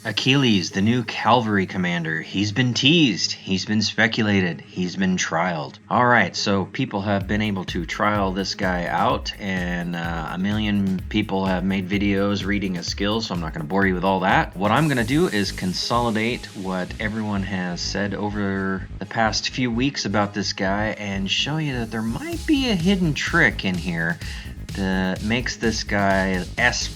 Achilles, the new Calvary commander, he's been teased, he's been speculated, he's been trialed. Alright, so people have been able to trial this guy out, and a million people have made videos reading his skills, so I'm not going to bore you with all that. What I'm going to do is consolidate what everyone has said over the past few weeks about this guy and show you that there might be a hidden trick in here that makes this guy S+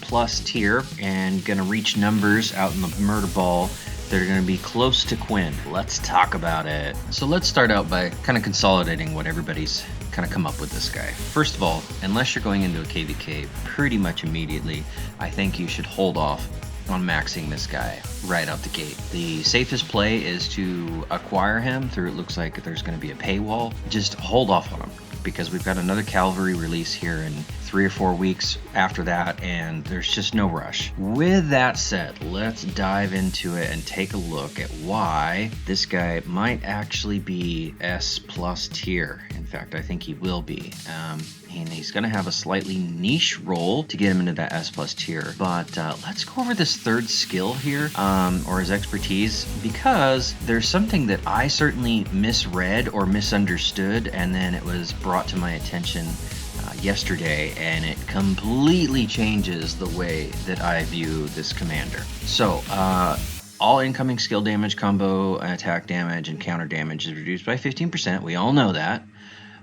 tier and gonna reach numbers out in the murder ball that are gonna be close to Quinn. Let's talk about it. So let's start out by kind of consolidating what everybody's kind of come up with this guy. First of all, unless you're going into a KVK pretty much immediately, I think you should hold off on maxing this guy right out the gate. The safest play is to acquire him through, it looks like there's going to be a paywall. Just hold off on him, because we've got another Calvary release here in 3 or 4 weeks after that, and there's just no rush. With that said, let's dive into it and take a look at why this guy might actually be S+ tier. In fact, I think he will be. And he's going to have a slightly niche role to get him into that S+ tier. But let's go over this third skill here, or his expertise, because there's something that I certainly misread or misunderstood, and then it was brought to my attention yesterday, and it completely changes the way that I view this commander. So, all incoming skill damage, combo, attack damage, and counter damage is reduced by 15%. We all know that.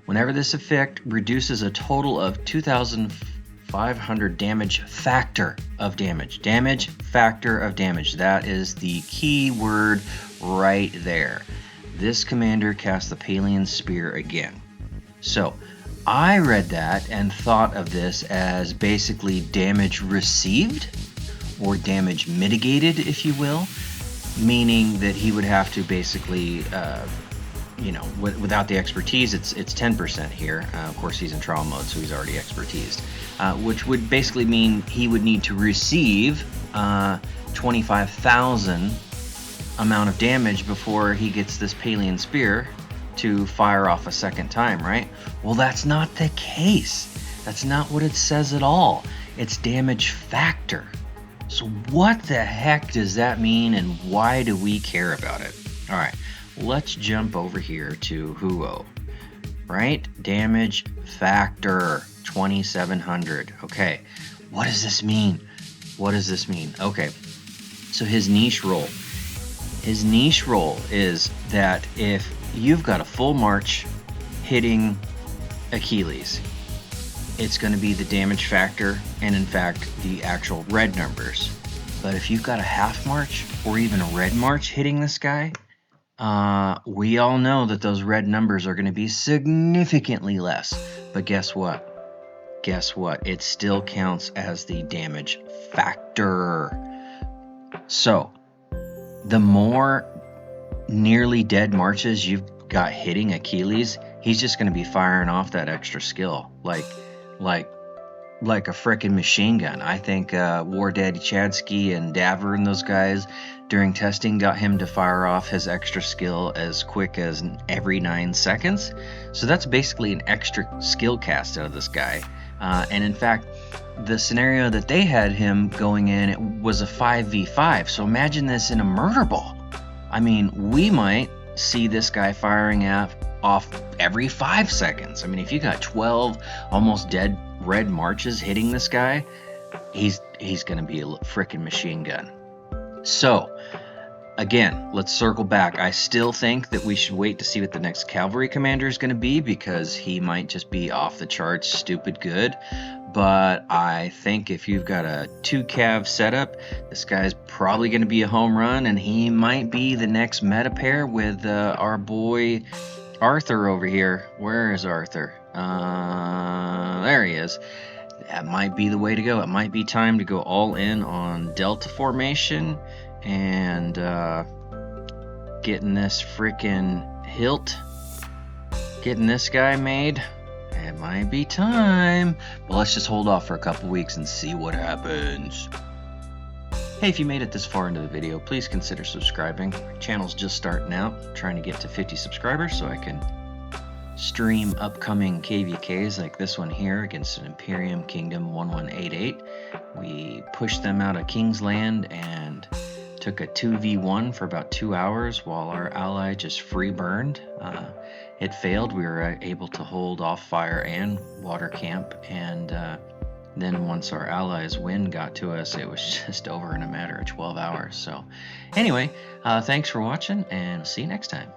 Whenever this effect reduces a total of 2,500 damage factor of damage. Damage factor of damage. That is the key word right there. This commander casts the Palian Spear again. So, I read that and thought of this as basically damage received, or damage mitigated, if you will, meaning that he would have to basically without the expertise, it's 10% here. Of course, he's in trial mode, so he's already expertised, which would basically mean he would need to receive 25,000 amount of damage before he gets this Palian Spear to fire off a second time, right? Well, that's not the case. That's not what it says at all. It's damage factor. So what the heck does that mean, and why do we care about it? All right. Let's jump over here to Huo, right? Damage factor, 2,700. Okay, what does this mean? What does this mean? Okay, so his niche role. His niche role is that if you've got a full march hitting Achilles, it's going to be the damage factor and, in fact, the actual red numbers. But if you've got a half march or even a red march hitting this guy, we all know that those red numbers are going to be significantly less. But guess what? Guess what? It still counts as the damage factor. So, the more nearly dead marches you've got hitting Achilles, he's just going to be firing off that extra skill like a frickin' machine gun. I think War Daddy Chadsky and Daver and those guys during testing got him to fire off his extra skill as quick as every 9 seconds. So that's basically an extra skill cast out of this guy. And in fact, the scenario that they had him going in, it was a 5v5. So imagine this in a murder ball. I mean, we might see this guy firing off every 5 seconds. I mean, if you got 12 almost dead red marches hitting this guy, he's going to be a frickin' machine gun. So, again, let's circle back. I still think that we should wait to see what the next Calvary commander is going to be, because he might just be off the charts stupid good. But I think if you've got a 2-cav setup, this guy's probably going to be a home run, and he might be the next meta pair with our boy Arthur over here. Where is Arthur? There he is. That might be the way to go. It might be time to go all in on Delta formation and getting this freaking hilt, getting this guy made. It might be time, but let's just hold off for a couple weeks and see what happens. Hey, if you made it this far into the video, please consider subscribing. My channel's just starting out, trying to get to 50 subscribers so I can stream upcoming KVKs like this one here against an Imperium Kingdom 1188. We pushed them out of King's Land and took a 2v1 for about 2 hours while our ally just free burned. It failed. We were able to hold off fire and water camp, and then once our allies' wind got to us, it was just over in a matter of 12 hours. So anyway, thanks for watching, and see you next time.